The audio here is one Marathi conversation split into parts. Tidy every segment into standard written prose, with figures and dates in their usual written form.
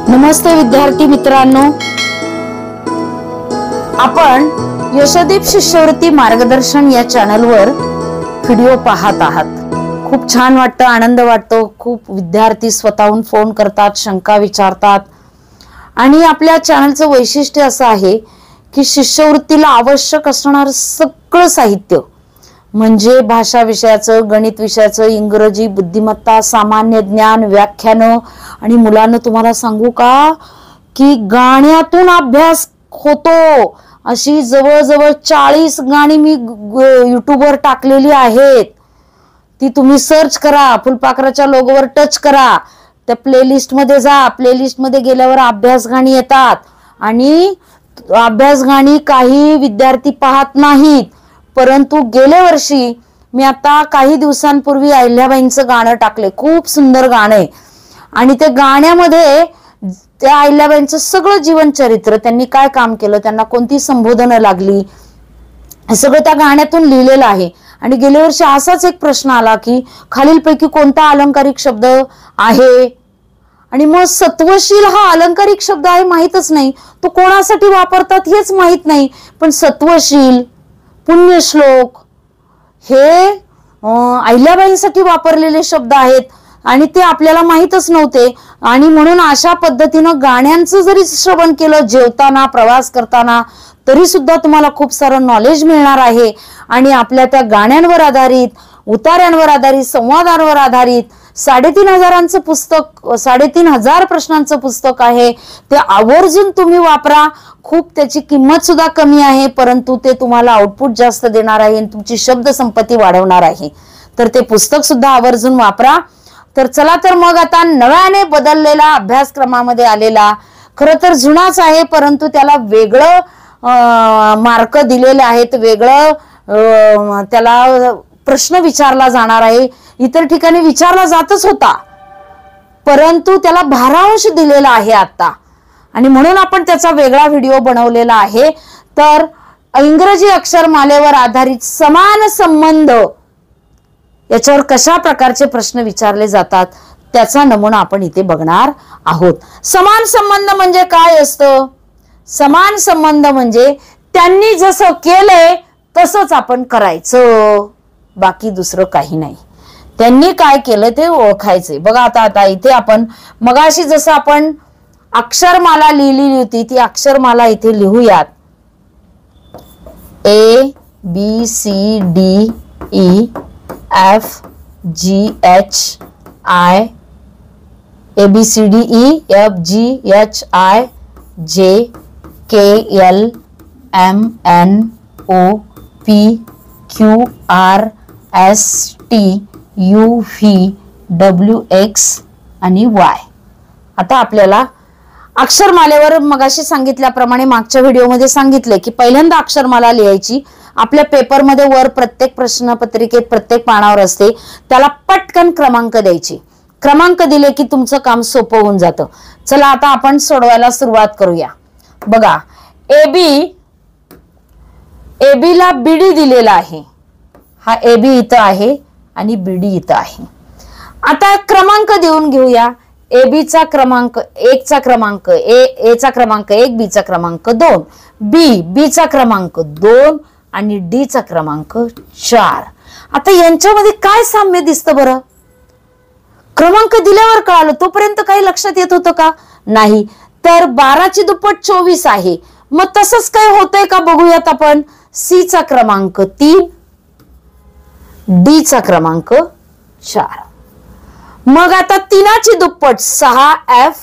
नमस्ते विद्यार्थी मित्रांनो, आपण यशोदीप शिष्यवृत्ती मार्गदर्शन या चॅनलवर व्हिडिओ पाहत आहात। खूप छान वाटतं, आनंद वाटतो। खूप विद्यार्थी स्वतःहून फोन करतात, शंका विचारतात आणि आपल्या चॅनलचं वैशिष्ट्य असं आहे की शिष्यवृत्तीला आवश्यक असणारं सगळं साहित्य म्हणजे भाषा विषयाचं, गणित विषयाचं, इंग्रजी, बुद्धिमत्ता, सामान्य ज्ञान, व्याख्यानं आणि मुलांना तुम्हाला सांगू का की गाण्यातून अभ्यास होतो। अशी जवळजवळ 40 गाणी मी युट्यूबवर टाकलेली आहेत। ती तुम्ही सर्च करा, फुलपाखराच्या लोगोवर टच करा, त्या प्लेलिस्ट मध्ये जा। प्लेलिस्ट मध्ये गेल्यावर अभ्यास गाणी येतात आणि अभ्यास गाणी काही विद्यार्थी पाहत नाहीत, परंतु गेल्या वर्षी मी आता काही दिवसांपूर्वी अहिल्याबाईंचं गाणं टाकले। खूप सुंदर गाणं आहे आणि त्या गाण्यामध्ये त्या अहिल्याबाईंचं सगळं जीवन चरित्र, त्यांनी काय काम केलं, त्यांना कोणती संबोधनं लागली, हे सगळं त्या गाण्यातून लिहिलेलं आहे। आणि गेल्या वर्षी असाच एक प्रश्न आला की खालीलपैकी कोणता अलंकारिक शब्द आहे, आणि मग सत्वशील हा अलंकारिक शब्द आहे माहीतच नाही, तो कोणासाठी वापरतात हेच माहीत नाही, पण सत्वशील, पुण्यश्लोक हे अहिल्याबाईंसाठी वापरलेले शब्द आहेत आणि ते आपल्याला माहीतच नव्हते। आणि म्हणून अशा पद्धतीनं गाण्यांचं जरी श्रवण केलं जेवताना, प्रवास करताना, तरी सुद्धा तुम्हाला खूप सारं नॉलेज मिळणार आहे। आणि आपल्या त्या गाण्यांवर आधारित, उतार्यांवर आधारित, संवादांवर आधारित 3500 पुस्तक, 3500 प्रश्नांचं पुस्तक आहे, ते आवर्जून तुम्ही वापरा। खूप त्याची किंमत सुद्धा कमी आहे, परंतु ते तुम्हाला आउटपुट जास्त देणार आहे, तुमची शब्द संपत्ती वाढवणार आहे। तर ते पुस्तक सुद्धा आवर्जून वापरा। तर चला तर मग आता नव्याने बदललेला अभ्यासक्रमामध्ये आलेला, खरं तर जुनाच आहे परंतु त्याला वेगळं मार्क दिलेले आहेत, वेगळं त्याला प्रश्न विचारला जाणार आहे। इतर ठिकाणी विचारला जातच होता परंतु त्याला भारांश दिलेला आहे आता, आणि म्हणून आपण त्याचा वेगळा व्हिडिओ बनवलेला आहे। तर इंग्रजी अक्षरमालेवर आधारित समान संबंध याच्यावर कशा प्रकारचे प्रश्न विचारले जातात त्याचा नमुना आपण इथे बघणार आहोत। समान संबंध म्हणजे काय असतं? समान संबंध म्हणजे त्यांनी जसं केलंय तसंच आपण करायचं, बाकी दुसरं काही नाही। त्यांनी काय केलं ते ओळखायचे। बघा आता इथे आपण मगाशी जसं आपण अक्षरमाला लिहिलेली होती ती अक्षरमाला इथे लिहूयात। ABCDEFGHIJKLMNOPQRSTUVWX आणि Y। आता आपल्याला अक्षरमालेवर मगाशी सांगितल्याप्रमाणे मागच्या व्हिडिओमध्ये सांगितले की पहिल्यांदा अक्षरमाला लिहायची, आपल्या पेपरमध्ये वर प्रत्येक प्रश्नपत्रिकेत प्रत्येक पानावर असते, त्याला पटकन क्रमांक द्यायची। क्रमांक दिले की तुमचं काम सोपं होऊन जातं। चला आता आपण सोडवायला सुरुवात करूया। बघा AB ला BD दिलेला आहे, हा AB इथं आहे आणि BD इथं आहे। आता क्रमांक देऊन घेऊया। AB चा क्रमांक 1 चा क्रमांक A चा क्रमांक 1, B चा क्रमांक 2, B चा क्रमांक 2 आणि D चा क्रमांक 4। आता यांच्यामध्ये काय साम्य दिसतं बरं? क्रमांक दिल्यावर कळालं, तोपर्यंत काही लक्षात येत होतं का? नाही। तर 12 ची दुप्पट 24 आहे, मग तसंच काय होतंय का बघूयात आपण। C चा क्रमांक 3, D चा क्रमांक 4। मग आता 3 ची दुप्पट 6F,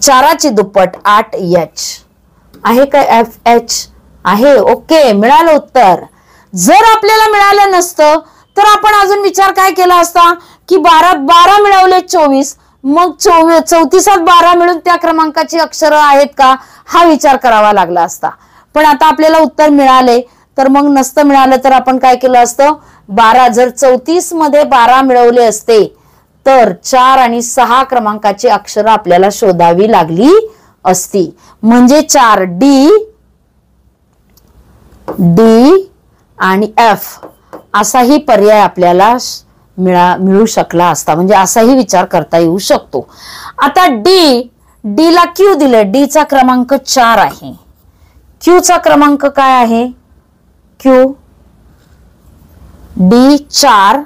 4 ची दुप्पट 8H आहे का? FH आहे। ओके, मिळालं उत्तर। जर आपल्याला मिळालं नसतं तर आपण अजून विचार काय केला असता की 12 मिळवले 24, मग 34 12 मिळून त्या क्रमांकाची अक्षरं आहेत का हा विचार करावा लागला असता। पण आता आपल्याला उत्तर मिळाले, तर मग नसतं मिळालं तर आपण काय केलं असतं, 12 जर 34 मध्ये 12 मिळवले असते तर 4 आणि 6 क्रमांकाची अक्षरं आपल्याला शोधावी लागली असती। म्हणजे 4D, D आणि F असाही पर्याय आपल्याला मिळू शकला असता, म्हणजे असाही विचार करता येऊ शकतो. आता डी ला क्यू दिले, डी चा क्रमांक 4 आहे. क्यू चा क्रमांक काय आहे? क्यू डी 4,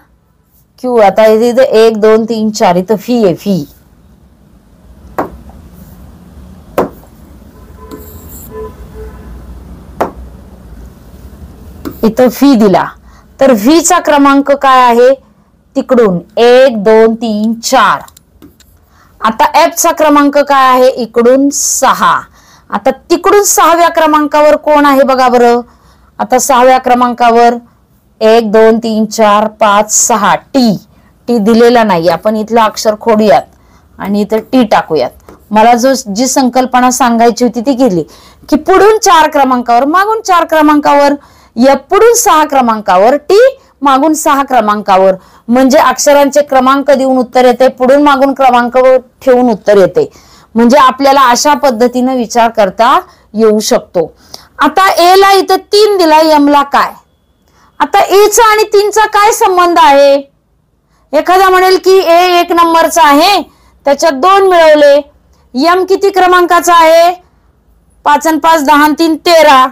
क्यू आता इथे 1 2 3 4 इथं फी आहे, फी इथं फी दिला तर व्ही चा क्रमांक काय आहे? तिकडून 1 2 3 4. आता एफ चा क्रमांक काय आहे? इकडून 6. आता तिकडून 6व्या क्रमांकावर कोण आहे बघा बरं. आता 6व्या क्रमांकावर 1 2 3 4 5 6 टी दिलेला नाही. आपण इथलं अक्षर खोडूयात आणि इथं टी टाकूयात. मला जी संकल्पना सांगायची होती ती केली की पुढून 4 क्रमांकावर, मागून 4 क्रमांकावर, या पुढून 6 क्रमांकावर, टी मागून 6 क्रमांकावर, म्हणजे अक्षरांचे क्रमांक देऊन उत्तर येते, पुढून मागून क्रमांक ठेवून उत्तर येते. म्हणजे आपल्याला अशा पद्धतीने विचार करता येऊ शकतो. आता ए ला इथं 3 दिला, एम ला काय? आता ए चा आणि 3 चा काय संबंध आहे? एखादा म्हणेल की ए 1 नंबरचा आहे, त्याच्यात 2 मिळवले. एम किती क्रमांकाचा आहे? 5 आणि 5 10 आणि 3 13.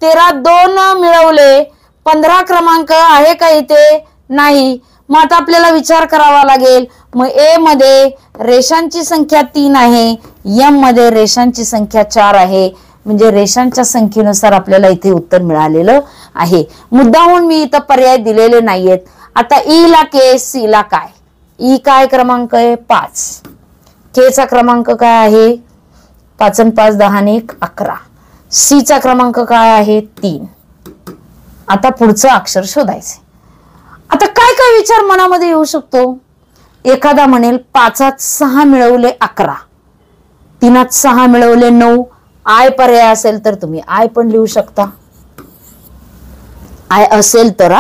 2 मिळवले. 15 क्रमांक आहे का इथे? नाही. मग आता आपल्याला विचार करावा लागेल. मग ए मध्ये रेषांची संख्या 3 आहे, एम मध्ये रेषांची संख्या 4 आहे, म्हणजे रेषांच्या संख्येनुसार आपल्याला इथे उत्तर मिळालेलं आहे. मुद्दाहून मी इथं पर्याय दिलेले नाहीयेत. आता ई ला के, सी ला काय? ई काय क्रमांक आहे? 5. के चा क्रमांक काय आहे? 5 आणि 5 10 आणि 1 11. सी चा क्रमांक काय आहे? 3. आता पुढचं अक्षर शोधायचे. आता काय काय विचार मनामध्ये येऊ शकतो? एखादा म्हणेल 5त 6 मिळवले 11, 3त 6 मिळवले 9. आय पर्याय असेल तर तुम्ही आय पण लिहू शकता, आय असेल तर.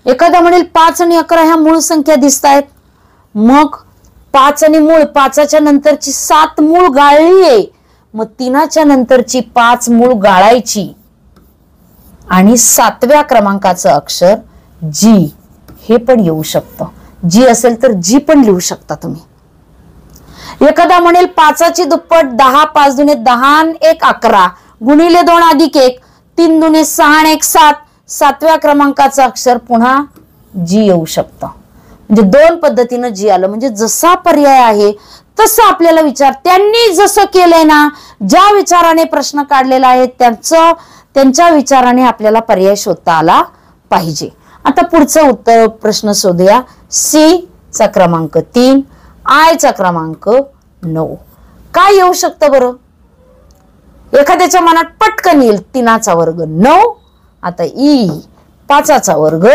एखादा म्हणेल 5 आणि 11 ह्या मूळ संख्या दिसत आहेत, मग 5 आणि मूळ, 5च्या नंतरची 7 मूळ गाळली आहे, मग 3च्या नंतरची 5 मूळ गाळायची आणि 7व्या क्रमांकाचं अक्षर जी हे पण येऊ शकतं. जी असेल तर जी पण लिहू शकता तुम्ही. एखादा म्हणेल 5ची दुप्पट 10, 5 दुने 10 आणि 1 11, गुणिले 2 अधिक 1, 3 दुने 6 आणि 1 7. 7व्या क्रमांकाचं अक्षर पुन्हा जी येऊ शकतं. म्हणजे 2 पद्धतीनं जी आलं. म्हणजे जसा पर्याय आहे तसं आपल्याला विचार, त्यांनी जसं केलंय ना, ज्या विचाराने प्रश्न काढलेला आहे त्यांच्या विचाराने आपल्याला पर्याय शोधता आला पाहिजे. आता पुढचं उत्तर प्रश्न शोधूया. सी चा क्रमांक 3, आय चा क्रमांक 9. काय येऊ शकतं बरं? एखाद्याच्या मनात पटकन येईल 3चा वर्ग 9. आता ई 5चा वर्ग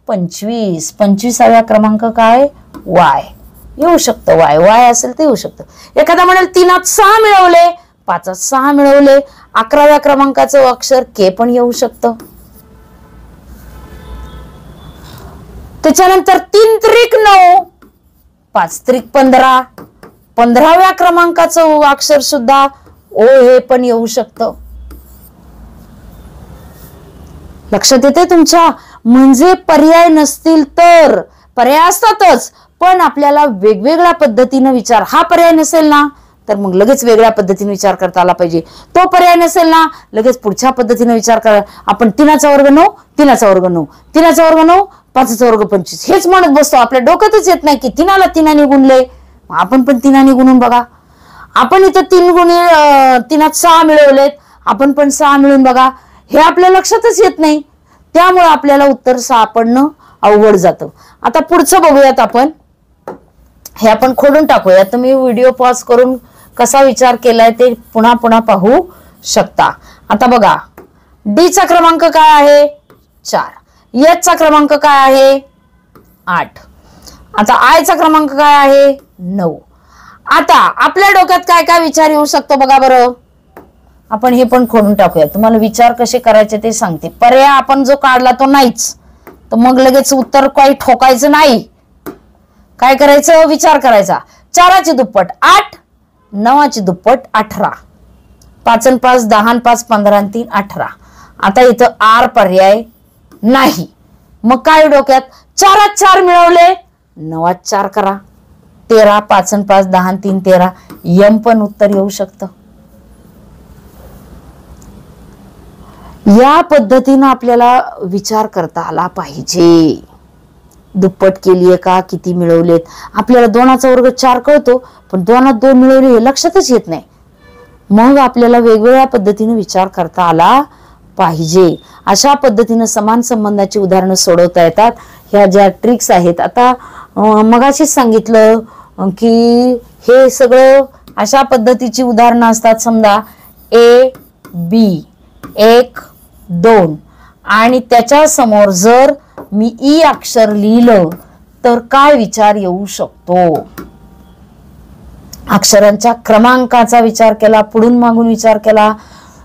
25. 25व्या क्रमांक काय? वाय येऊ शकतं. वाय असेल तर येऊ शकतं. एखादा म्हणेल 3त 6 मिळवले, 5त 6 मिळवले, 11व्या क्रमांकाचं अक्षर के पण येऊ शकतं. त्याच्यानंतर 3 त्रिक 9, 5 त्रिक 15, 15व्या क्रमांकाचं अक्षर सुद्धा ओ हे पण येऊ शकतं. लक्षात येते तुमच्या? म्हणजे पर्याय नसतील तर, पर्याय असतातच पण आपल्याला वेगवेगळ्या पद्धतीने विचार, हा पर्याय नसेल ना तर मग लगेच वेगळ्या पद्धतीने विचार करता आला पाहिजे. तो पर्याय नसेल ना लगेच पुढच्या पद्धतीने विचार करा. आपण 3चा वर्ग 9, 3चा वर्ग 9, 3चा वर्ग 9, 5चा वर्ग 25 हेच म्हणत बसतो. आपल्या डोक्यातच येत नाही की 3ला 3ने गुणले, आपण पण 3ने गुणून बघा. आपण इथं 3त 6 मिळवलेत, आपण पण 6 मिळून बघा. हे आपल्या लक्षातच येत नाही, त्यामुळे आपल्याला उत्तर सापडणं अवघड जातं. आता पुढचं बघूयात आपण. हे आपण खोडून टाकूया. तुम्ही व्हिडिओ पॉज करून कसा विचार केलाय ते पुन्हा पुन्हा पाहू शकता. आता बघा, डी चा क्रमांक काय आहे? 4. एच चा क्रमांक काय आहे? 8. आता आय चा क्रमांक काय आहे? 9. आता आपल्या डोक्यात काय काय विचार येऊ शकतो बघा बरं. आपण हे पण खोडून टाकूया. तुम्हाला विचार कसे करायचे ते सांगते. पर्याय आपण जो काढला तो नाहीच, तर मग लगेच उत्तर काही ठोकायचं नाही. काय करायचं? विचार करायचा. 4ची दुप्पट 8, 9ची दुप्पट 18, 5 आणि 5 10 आणि 5 15 आणि 3 18. आता इथं आर पर्याय नाही, मग काय डोक्यात, 4 4 मिळवले, 9 4 करा, 13, 5 आणि 5 10 आणि 3 13, यम पण उत्तर येऊ शकतं. या पद्धतीनं आपल्याला विचार करता आला पाहिजे. दुप्पट केलीये का, किती मिळवलेत. आपल्याला 2चा वर्ग 4 कळतो, पण 2त 2 मिळवले हे लक्षातच येत नाही. मग आपल्याला वेगवेगळ्या पद्धतीने विचार करता आला पाहिजे. अशा पद्धतीने समान संबंधाची उदाहरणं सोडवता येतात. ह्या ज्या ट्रिक्स आहेत, आता मगाशीच सांगितलं की हे सगळं अशा पद्धतीची उदाहरणं असतात. समजा A B 1 2 आणि त्याच्या समोर जर मी ई अक्षर लिहिलं तर काय विचार येऊ शकतो. अक्षरांच्या क्रमांकाचा विचार केला, पुढून मागून विचार केला,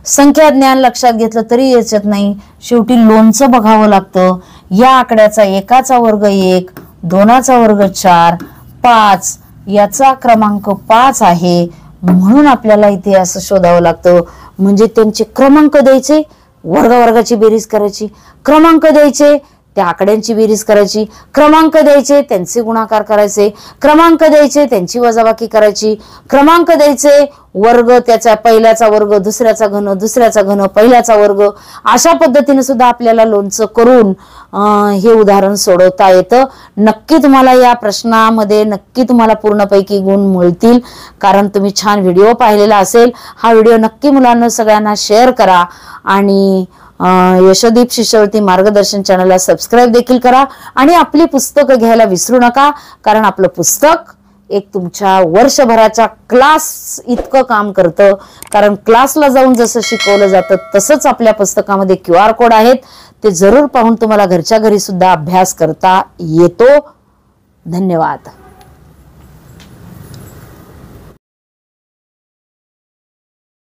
संख्या ज्ञान लक्षात घेतलं तरी येत नाही. शेवटी लोणचं बघावं लागतं. या आकड्याचा 1चा वर्ग 1, 2चा वर्ग 4, 5 याचा क्रमांक 5 आहे, म्हणून आपल्याला इथे असं शोधावं लागतं. म्हणजे त्यांचे क्रमांक द्यायचे, वर्गाची बेरीज करायची, क्रमांक द्यायचे, त्या आकड्यांची बेरीज करायची, क्रमांक द्यायचे, त्यांचे गुणाकार करायचे, क्रमांक द्यायचे, त्यांची वजाबाकी करायची, क्रमांक द्यायचे, वर्ग, त्याचा पहिल्याचा वर्ग, दुसऱ्याचा घन, दुसऱ्याचा घन, पहिल्याचा वर्ग. अशा पद्धतीने सुद्धा आपल्याला लोणचं करून हे उदाहरण सोडवता येतं. नक्की तुम्हाला या प्रश्नामध्ये नक्की तुम्हाला पूर्णपैकी गुण मिळतील, कारण तुम्ही छान व्हिडिओ पाहिलेला असेल. हा व्हिडिओ नक्की मुलांना सगळ्यांना शेअर करा आणि यशोदीप शिष्यवृत्ती मार्गदर्शन चॅनलला सबस्क्राईब देखील करा. आणि आपली पुस्तकं घ्यायला विसरू नका, कारण आपलं पुस्तक एक तुमच्या वर्षभराच्या क्लास इतकं काम करतं. कारण क्लासला जाऊन जसं शिकवलं जातं तसंच आपल्या पुस्तकामध्ये QR कोड आहेत, ते जरूर पाहून तुम्हाला घरच्या घरी सुद्धा अभ्यास करता येतो. धन्यवाद.